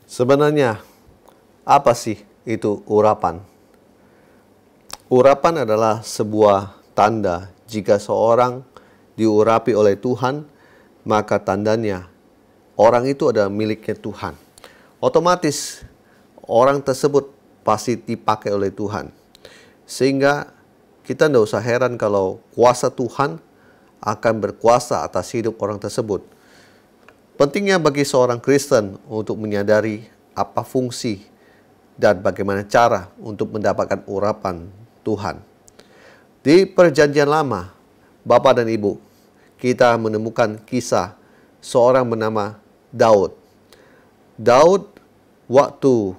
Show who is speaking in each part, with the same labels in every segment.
Speaker 1: Sebenarnya, apa sih itu urapan? Urapan adalah sebuah tanda jika seorang diurapi oleh Tuhan, maka tandanya orang itu adalah miliknya Tuhan. Otomatis orang tersebut pasti dipakai oleh Tuhan. Sehingga kita tidak usah heran kalau kuasa Tuhan akan berkuasa atas hidup orang tersebut. Pentingnya bagi seorang Kristen untuk menyadari apa fungsi dan bagaimana cara untuk mendapatkan urapan Tuhan. Di Perjanjian Lama, Bapak dan Ibu, kita menemukan kisah seorang bernama Daud. Daud waktu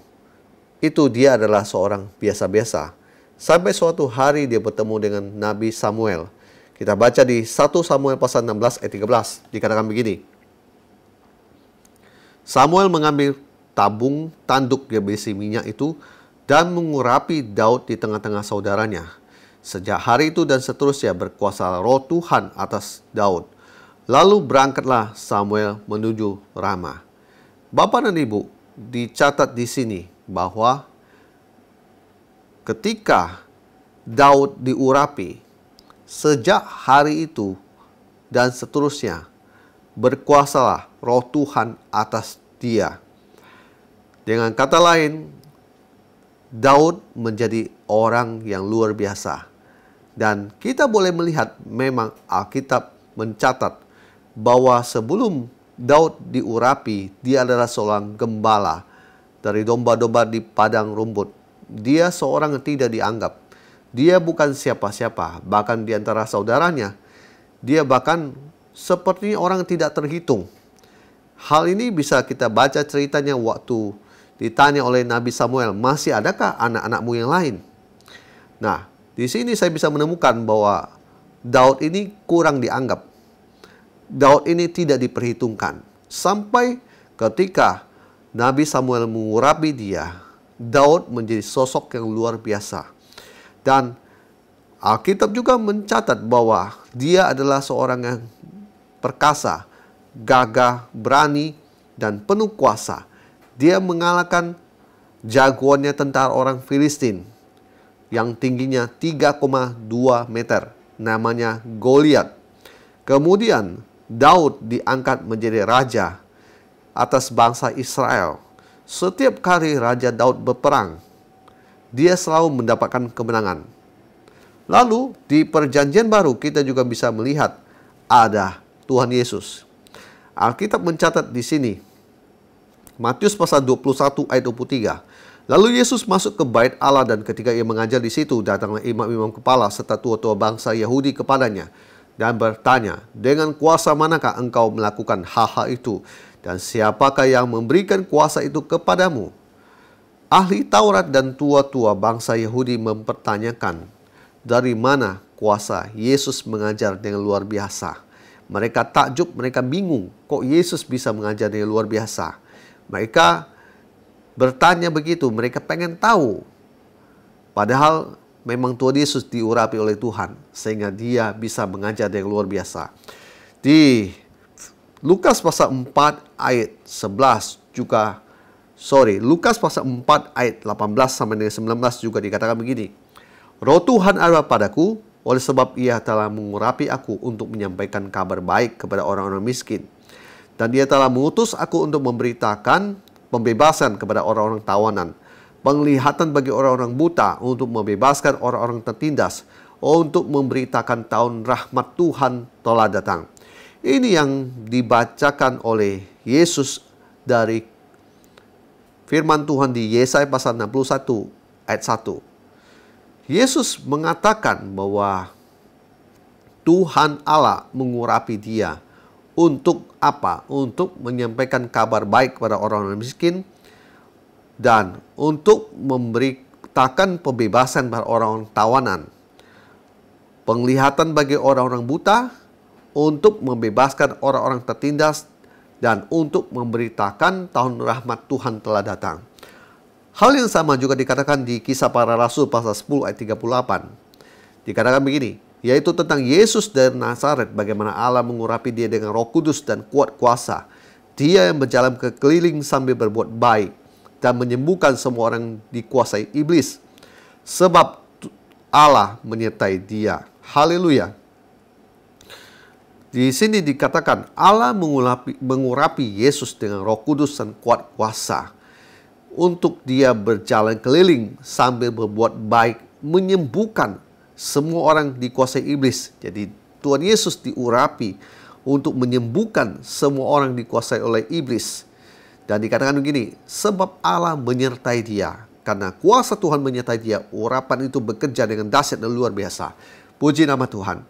Speaker 1: itu dia adalah seorang biasa-biasa. Sampai suatu hari dia bertemu dengan Nabi Samuel. Kita baca di 1 Samuel pasal 16 ayat 13. Dikatakan begini. Samuel mengambil tabung tanduk yang berisi minyak itu dan mengurapi Daud di tengah-tengah saudaranya. Sejak hari itu dan seterusnya berkuasa roh Tuhan atas Daud. Lalu berangkatlah Samuel menuju Rama. Bapak dan Ibu, dicatat di sini bahwa ketika Daud diurapi, sejak hari itu dan seterusnya berkuasalah roh Tuhan atas dia. Dengan kata lain, Daud menjadi orang yang luar biasa. Dan kita boleh melihat memang Alkitab mencatat bahwa sebelum Daud diurapi, dia adalah seorang gembala dari domba-domba di padang rumput. Dia seorang yang tidak dianggap. Dia bukan siapa-siapa. Bahkan di antara saudaranya, dia bahkan seperti orang yang tidak terhitung. Hal ini bisa kita baca ceritanya waktu ditanya oleh Nabi Samuel, masih adakah anak-anakmu yang lain? Nah, di sini saya bisa menemukan bahwa Daud ini kurang dianggap. Daud ini tidak diperhitungkan. Sampai ketika Nabi Samuel mengurapi dia, Daud menjadi sosok yang luar biasa. Dan Alkitab juga mencatat bahwa dia adalah seorang yang perkasa, gagah, berani, dan penuh kuasa. Dia mengalahkan jagoannya tentara orang Filistin yang tingginya 3,2 meter, namanya Goliat. Kemudian Daud diangkat menjadi raja atas bangsa Israel. Setiap kali Raja Daud berperang, dia selalu mendapatkan kemenangan. Lalu di Perjanjian Baru kita juga bisa melihat ada Tuhan Yesus. Alkitab mencatat di sini, Matius pasal 21 ayat 23. Lalu Yesus masuk ke bait Allah dan ketika ia mengajar di situ, datanglah imam-imam kepala serta tua-tua bangsa Yahudi kepadanya dan bertanya, dengan kuasa manakah engkau melakukan hal-hal itu? Dan siapakah yang memberikan kuasa itu kepadamu? Ahli Taurat dan tua-tua bangsa Yahudi mempertanyakan, dari mana kuasa Yesus mengajar dengan luar biasa? Mereka takjub, mereka bingung, kok Yesus bisa mengajar dengan luar biasa? Mereka bertanya begitu, mereka pengen tahu. Padahal memang Tuhan Yesus diurapi oleh Tuhan sehingga dia bisa mengajar dengan luar biasa. Di Lukas pasal 4 ayat 11 juga, Lukas pasal 4 ayat 18 sampai dengan 19 juga dikatakan begini. Roh Tuhan ada padaku, oleh sebab ia telah mengurapi aku untuk menyampaikan kabar baik kepada orang-orang miskin. Dan dia telah mengutus aku untuk memberitakan pembebasan kepada orang-orang tawanan, penglihatan bagi orang-orang buta, untuk membebaskan orang-orang tertindas, untuk memberitakan tahun rahmat Tuhan telah datang. Ini yang dibacakan oleh Yesus dari firman Tuhan di Yesaya pasal 61 ayat 1. Yesus mengatakan bahwa Tuhan Allah mengurapi dia. Untuk apa? Untuk menyampaikan kabar baik kepada orang-orang miskin dan untuk memberitakan pembebasan pada orang-orang tawanan, penglihatan bagi orang-orang buta, untuk membebaskan orang-orang tertindas, dan untuk memberitakan tahun rahmat Tuhan telah datang. Hal yang sama juga dikatakan di Kisah Para Rasul pasal 10 ayat 38. Dikatakan begini, yaitu tentang Yesus dari Nazaret, bagaimana Allah mengurapi dia dengan Roh Kudus dan kuat kuasa. Dia yang berjalan keliling sambil berbuat baik dan menyembuhkan semua orang dikuasai iblis. Sebab Allah menyertai dia. Haleluya. Di sini dikatakan Allah mengurapi Yesus dengan Roh Kudus dan kuat kuasa untuk dia berjalan keliling sambil berbuat baik, menyembuhkan semua orang dikuasai iblis. Jadi Tuhan Yesus diurapi untuk menyembuhkan semua orang dikuasai oleh iblis. Dan dikatakan begini, sebab Allah menyertai dia. Karena kuasa Tuhan menyertai dia, urapan itu bekerja dengan dahsyat dan luar biasa. Puji nama Tuhan.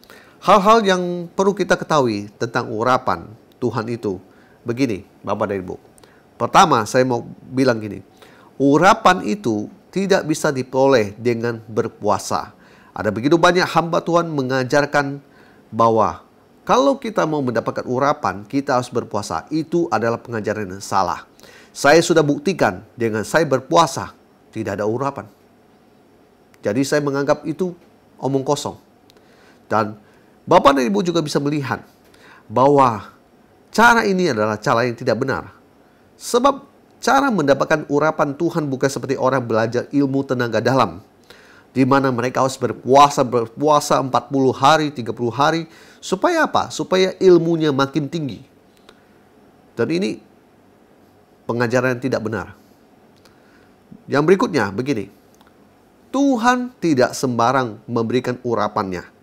Speaker 1: Hal-hal yang perlu kita ketahui tentang urapan Tuhan itu begini, Bapak dan Ibu. Pertama, saya mau bilang gini, urapan itu tidak bisa diperoleh dengan berpuasa. Ada begitu banyak hamba Tuhan mengajarkan bahwa kalau kita mau mendapatkan urapan, kita harus berpuasa. Itu adalah pengajaran yang salah. Saya sudah buktikan dengan saya berpuasa, tidak ada urapan. Jadi saya menganggap itu omong kosong. Dan Bapak dan Ibu juga bisa melihat bahwa cara ini adalah cara yang tidak benar. Sebab cara mendapatkan urapan Tuhan bukan seperti orang belajar ilmu tenaga dalam, di mana mereka harus berpuasa 40 hari, 30 hari. Supaya apa? Supaya ilmunya makin tinggi. Dan ini pengajaran yang tidak benar. Yang berikutnya begini. Tuhan tidak sembarang memberikan urapannya.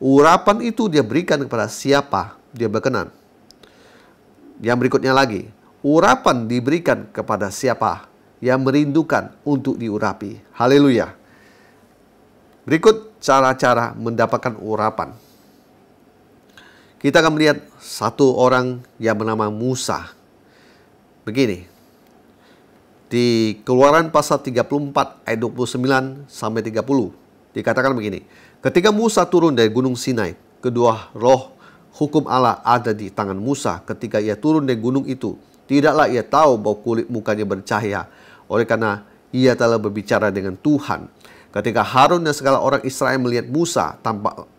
Speaker 1: Urapan itu dia berikan kepada siapa dia berkenan. Yang berikutnya lagi. Urapan diberikan kepada siapa yang merindukan untuk diurapi. Haleluya. Berikut cara-cara mendapatkan urapan. Kita akan melihat satu orang yang bernama Musa. Begini. Di Keluaran pasal 34 ayat 29 sampai 30 dikatakan begini. Ketika Musa turun dari gunung Sinai, kedua roh hukum Allah ada di tangan Musa. Ketika ia turun dari gunung itu, tidaklah ia tahu bahwa kulit mukanya bercahaya, oleh karena ia telah berbicara dengan Tuhan. Ketika Harun dan segala orang Israel melihat Musa, tampak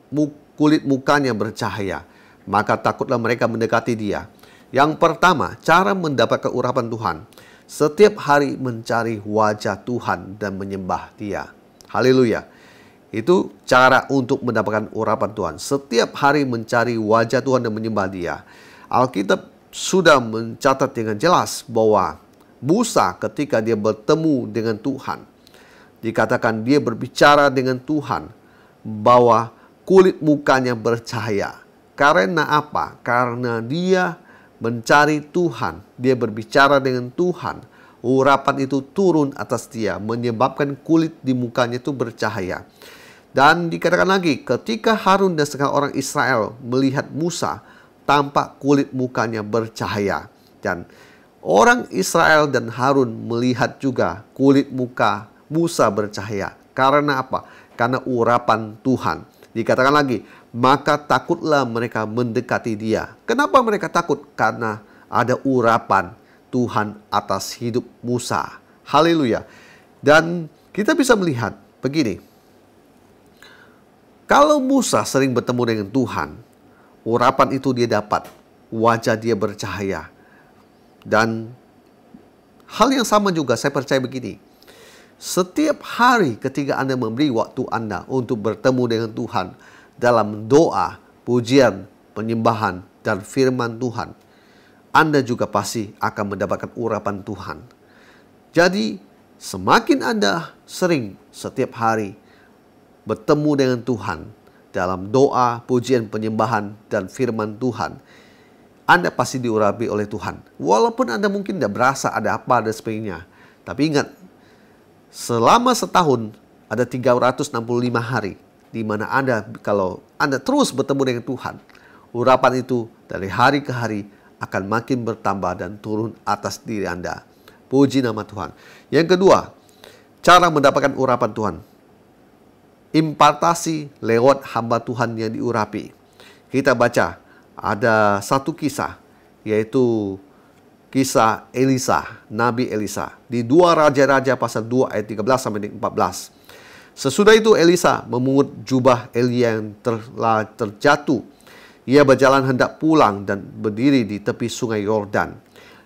Speaker 1: kulit mukanya bercahaya, maka takutlah mereka mendekati dia. Yang pertama, cara mendapatkan urapan Tuhan. Setiap hari mencari wajah Tuhan dan menyembah dia. Haleluya. Itu cara untuk mendapatkan urapan Tuhan. Setiap hari mencari wajah Tuhan dan menyembah dia. Alkitab sudah mencatat dengan jelas bahwa Musa ketika dia bertemu dengan Tuhan, dikatakan dia berbicara dengan Tuhan bahwa kulit mukanya bercahaya. Karena apa? Karena dia mencari Tuhan. Dia berbicara dengan Tuhan. Urapan itu turun atas dia, menyebabkan kulit di mukanya itu bercahaya. Dan dikatakan lagi, ketika Harun dan segala orang Israel melihat Musa, tampak kulit mukanya bercahaya. Dan orang Israel dan Harun melihat juga kulit muka Musa bercahaya. Karena apa? Karena urapan Tuhan. Dikatakan lagi, maka takutlah mereka mendekati dia. Kenapa mereka takut? Karena ada urapan Tuhan atas hidup Musa. Haleluya. Dan kita bisa melihat begini. Kalau Musa sering bertemu dengan Tuhan, urapan itu dia dapat. Wajah dia bercahaya. Dan hal yang sama juga saya percaya begini. Setiap hari ketika Anda memberi waktu Anda untuk bertemu dengan Tuhan dalam doa, pujian, penyembahan, dan firman Tuhan, Anda juga pasti akan mendapatkan urapan Tuhan. Jadi, semakin Anda sering setiap hari bertemu dengan Tuhan dalam doa, pujian, penyembahan, dan firman Tuhan, Anda pasti diurapi oleh Tuhan. Walaupun Anda mungkin tidak berasa ada apa dan sebagainya. Tapi ingat, selama setahun ada 365 hari di mana Anda, kalau Anda terus bertemu dengan Tuhan, urapan itu dari hari ke hari akan makin bertambah dan turun atas diri Anda. Puji nama Tuhan. Yang kedua, cara mendapatkan urapan Tuhan. Impartasi lewat hamba Tuhan yang diurapi. Kita baca ada satu kisah, yaitu kisah Elisa, Nabi Elisa. Di 2 Raja-Raja pasal 2 ayat 13 sampai 14. Sesudah itu Elisa memungut jubah Elia yang telah terjatuh Ia berjalan hendak pulang dan berdiri di tepi sungai Yordan.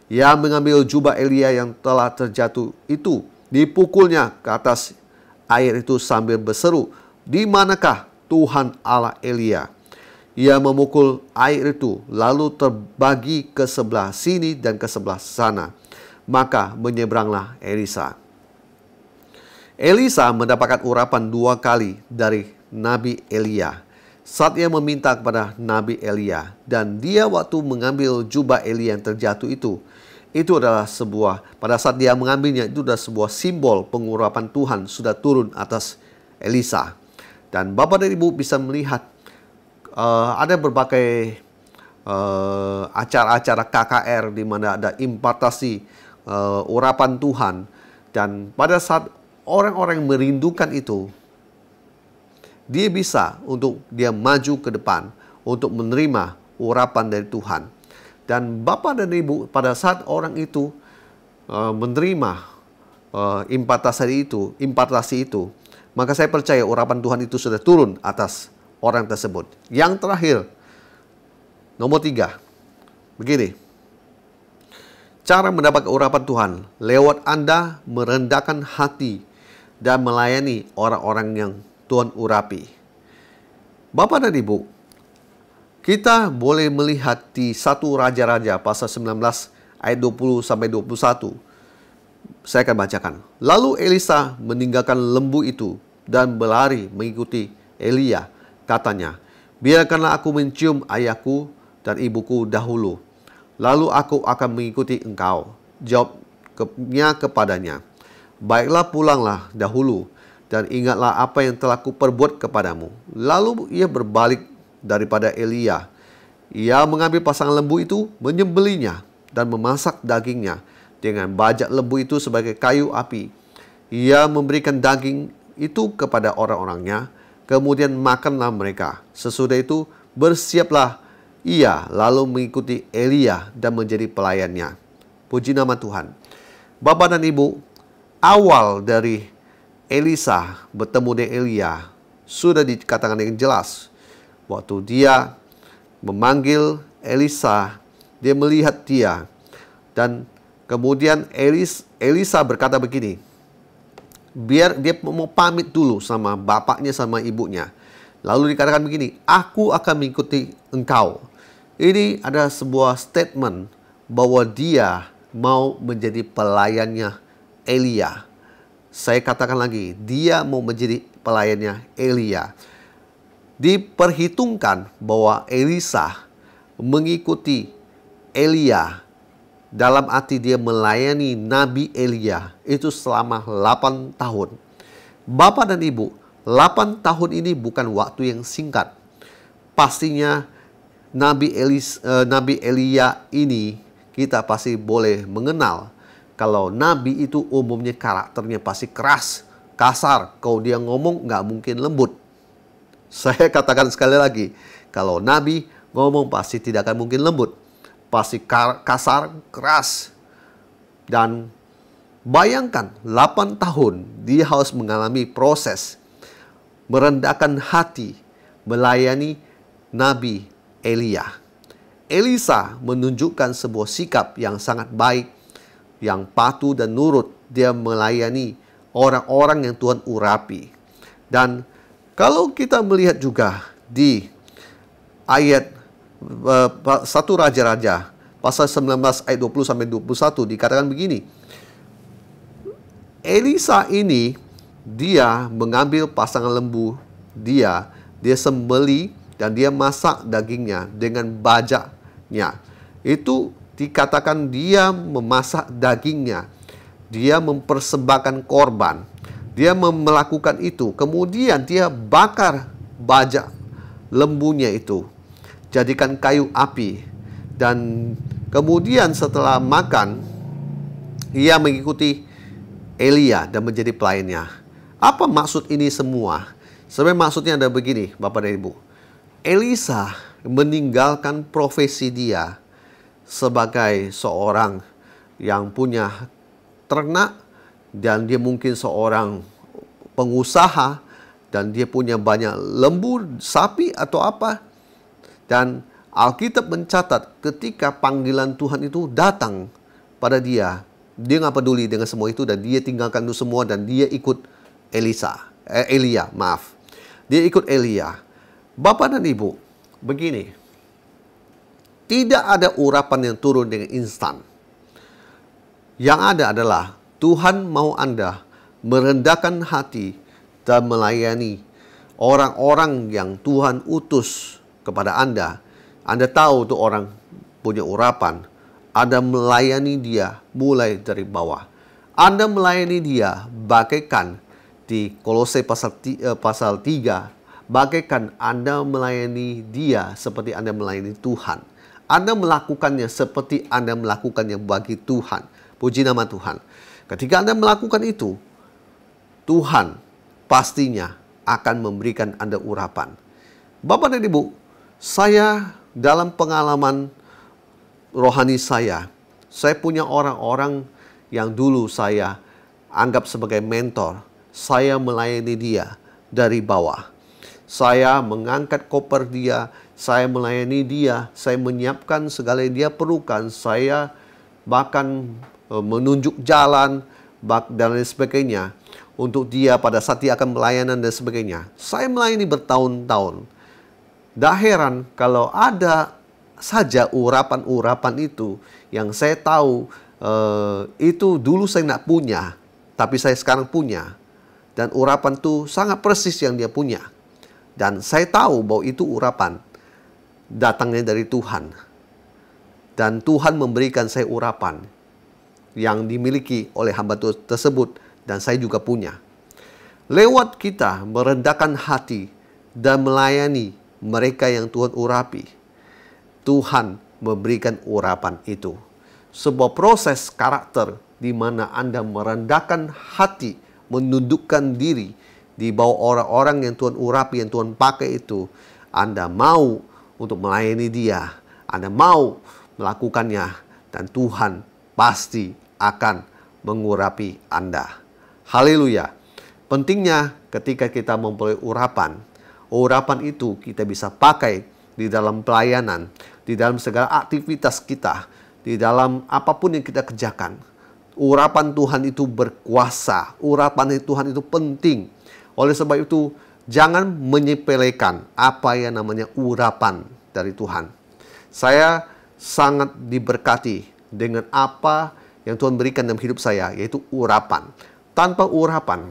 Speaker 1: Ia mengambil jubah Elia yang telah terjatuh itu, dipukulnya ke atas air itu sambil berseru, "Di manakah Tuhan Allah Elia?" Ia memukul air itu, lalu terbagi ke sebelah sini dan ke sebelah sana. Maka menyeberanglah Elisa. Elisa mendapatkan urapan 2 kali dari Nabi Elia saat ia meminta kepada Nabi Elia, dan dia waktu mengambil jubah Elia yang terjatuh itu adalah pada saat dia mengambilnya, itu adalah sebuah simbol pengurapan Tuhan sudah turun atas Elisa. Dan Bapak dan Ibu bisa melihat ada berbagai acara-acara KKR di mana ada impartasi urapan Tuhan, dan pada saat orang-orang merindukan itu, dia bisa untuk dia maju ke depan untuk menerima urapan dari Tuhan. Dan Bapak dan Ibu, pada saat orang itu menerima impartasi itu, maka saya percaya urapan Tuhan itu sudah turun atas orang tersebut. Yang terakhir, nomor 3, begini. Cara mendapat urapan Tuhan lewat Anda merendahkan hati dan melayani orang-orang yang Tuhan urapi. Bapak dan Ibu, kita boleh melihat di 1 Raja-Raja pasal 19 ayat 20 sampai 21. Saya akan bacakan. Lalu Elisa meninggalkan lembu itu dan berlari mengikuti Elia. Katanya, "Biarkanlah aku mencium ayahku dan ibuku dahulu, lalu aku akan mengikuti engkau." Jawabnya kepadanya, "Baiklah, pulanglah dahulu dan ingatlah apa yang telah kuperbuat kepadamu." Lalu ia berbalik daripada Elia. Ia mengambil pasangan lembu itu, menyembelinya dan memasak dagingnya dengan bajak lembu itu sebagai kayu api. Ia memberikan daging itu kepada orang-orangnya, kemudian makanlah mereka. Sesudah itu bersiaplah ia lalu mengikuti Elia dan menjadi pelayannya. Puji nama Tuhan. Bapak dan Ibu, awal dari Elisa bertemu dengan Elia sudah dikatakan dengan jelas. Waktu dia memanggil Elisa, dia melihat dia, dan kemudian Elisa berkata begini, biar dia mau pamit dulu sama bapaknya sama ibunya. Lalu dikatakan begini, "Aku akan mengikuti engkau." Ini ada sebuah statement bahwa dia mau menjadi pelayannya Elia. Saya katakan lagi, dia mau menjadi pelayannya Elia. Diperhitungkan bahwa Elisa mengikuti Elia dalam arti dia melayani Nabi Elia itu selama 8 tahun. Bapak dan Ibu, 8 tahun ini bukan waktu yang singkat. Pastinya Nabi Elia ini kita pasti boleh mengenal. Kalau Nabi itu umumnya karakternya pasti keras, kasar. Kalau dia ngomong nggak mungkin lembut. Saya katakan sekali lagi, kalau Nabi ngomong pasti tidak akan mungkin lembut. Pasti kasar, keras. Dan bayangkan 8 tahun dia harus mengalami proses merendahkan hati melayani Nabi Elia. Elisa menunjukkan sebuah sikap yang sangat baik, yang patuh dan nurut. Dia melayani orang-orang yang Tuhan urapi. Dan kalau kita melihat juga di ayat 1 Raja-Raja pasal 19 ayat 20 sampai 21 dikatakan begini. Elisa ini dia mengambil pasangan lembu dia sembeli dan dia masak dagingnya dengan bajaknya. Itu dikatakan dia memasak dagingnya, dia mempersembahkan korban, dia melakukan itu. Kemudian dia bakar bajak lembunya itu, jadikan kayu api. Dan kemudian setelah makan, ia mengikuti Elia dan menjadi pelayannya. Apa maksud ini semua? Sebenarnya maksudnya ada begini, Bapak dan Ibu. Elisa meninggalkan profesi dia sebagai seorang yang punya ternak, dan dia mungkin seorang pengusaha, dan dia punya banyak lembu, sapi atau apa. Dan Alkitab mencatat ketika panggilan Tuhan itu datang pada dia, dia nggak peduli dengan semua itu dan dia tinggalkan itu semua dan dia ikut Elia. Dia ikut Elia. Bapak dan Ibu, begini, tidak ada urapan yang turun dengan instan. Yang ada adalah Tuhan mau Anda merendahkan hati dan melayani orang-orang yang Tuhan utus kepada Anda. Anda tahu tuh orang punya urapan. Anda melayani dia mulai dari bawah. Anda melayani dia bagaikan di Kolose pasal 3. Bagaikan Anda melayani dia seperti Anda melayani Tuhan. Anda melakukannya seperti Anda melakukannya bagi Tuhan. Puji nama Tuhan. Ketika Anda melakukan itu, Tuhan pastinya akan memberikan Anda urapan. Bapak dan Ibu, saya dalam pengalaman rohani saya punya orang-orang yang dulu saya anggap sebagai mentor. Saya melayani dia dari bawah. Saya mengangkat koper dia, saya melayani dia, saya menyiapkan segala yang dia perlukan. Saya bahkan menunjuk jalan dan lain sebagainya untuk dia pada saat dia akan pelayanan dan sebagainya. Saya melayani bertahun-tahun. Tak heran kalau ada saja urapan-urapan itu yang saya tahu itu dulu saya tidak punya, tapi saya sekarang punya. Dan urapan itu sangat persis yang dia punya. Dan saya tahu bahwa itu urapan datangnya dari Tuhan. Dan Tuhan memberikan saya urapan yang dimiliki oleh hamba tersebut dan saya juga punya. Lewat kita merendahkan hati dan melayani mereka yang Tuhan urapi, Tuhan memberikan urapan itu. Sebuah proses karakter di mana Anda merendahkan hati, menundukkan diri di bawah orang-orang yang Tuhan urapi, yang Tuhan pakai itu. Anda mau untuk melayani dia, Anda mau melakukannya, dan Tuhan pasti akan mengurapi Anda. Haleluya. Pentingnya ketika kita memperoleh urapan itu kita bisa pakai di dalam pelayanan, di dalam segala aktivitas kita, di dalam apapun yang kita kerjakan. Urapan Tuhan itu berkuasa, urapan Tuhan itu penting. Oleh sebab itu, jangan menyepelekan apa yang namanya urapan dari Tuhan. Saya sangat diberkati dengan apa yang Tuhan berikan dalam hidup saya, yaitu urapan. Tanpa urapan,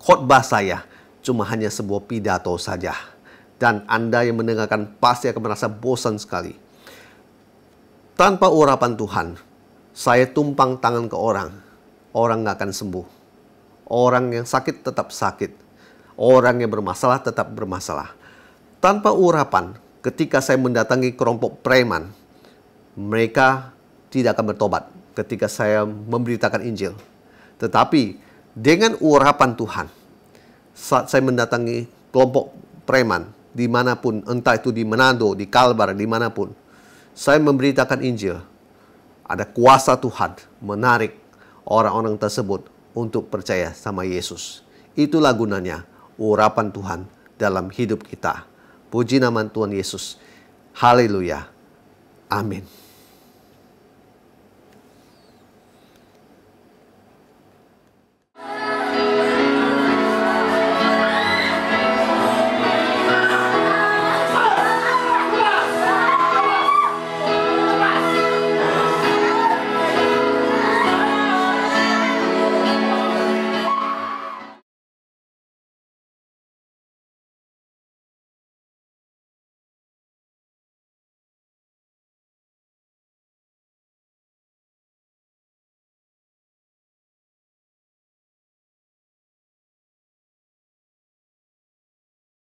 Speaker 1: khotbah saya cuma hanya sebuah pidato saja. Dan Anda yang mendengarkan pasti akan merasa bosan sekali. Tanpa urapan Tuhan, saya tumpang tangan ke orang nggak akan sembuh. Orang yang sakit tetap sakit. Orang yang bermasalah tetap bermasalah. Tanpa urapan, ketika saya mendatangi kelompok preman, mereka tidak akan bertobat ketika saya memberitakan Injil. Tetapi dengan urapan Tuhan, saat saya mendatangi kelompok preman, dimanapun, entah itu di Manado, di Kalbar, dimanapun, saya memberitakan Injil. Ada kuasa Tuhan menarik orang-orang tersebut untuk percaya sama Yesus. Itulah gunanya urapan Tuhan dalam hidup kita. Puji nama Tuhan Yesus. Haleluya. Amin.